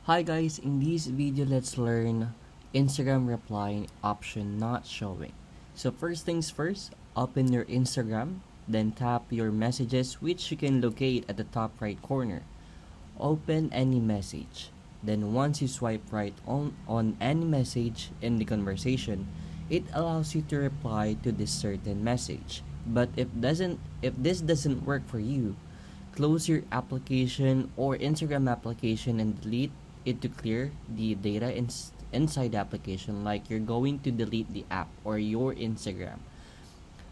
Hi guys, in this video let's learn Instagram reply option not showing. So first things first, open your Instagram, then tap your messages which you can locate at the top right corner. Open any message. Then once you swipe right on any message in the conversation, it allows you to reply to this certain message. But if this doesn't work for you, close your application or Instagram application and delete it to clear the data inside the application, like you're going to delete the app or your Instagram.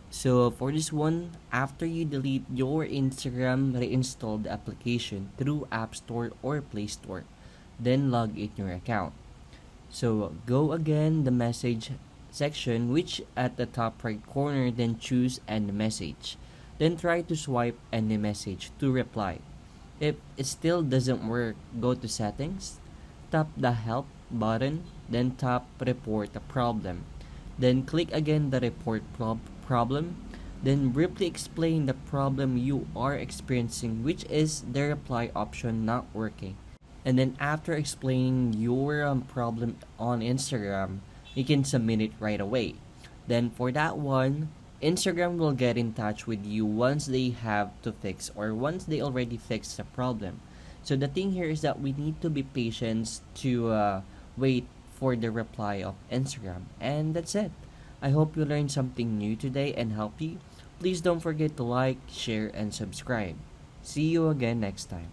So for this one, after you delete your Instagram, reinstall the application through App Store or Play Store, then log in your account. So go again the message section, which at the top right corner, then choose end message. Then try to swipe end message to reply. If it still doesn't work, go to settings, tap the help button, then tap report a problem. Then click again the report problem. Then briefly explain the problem you are experiencing, which is the reply option not working. And then after explaining your problem on Instagram, you can submit it right away. Then for that one, Instagram will get in touch with you once they have to fix or once they already fixed the problem. So the thing here is that we need to be patient to wait for the reply of Instagram. And that's it. I hope you learned something new today and help you. Please don't forget to like, share, and subscribe. See you again next time.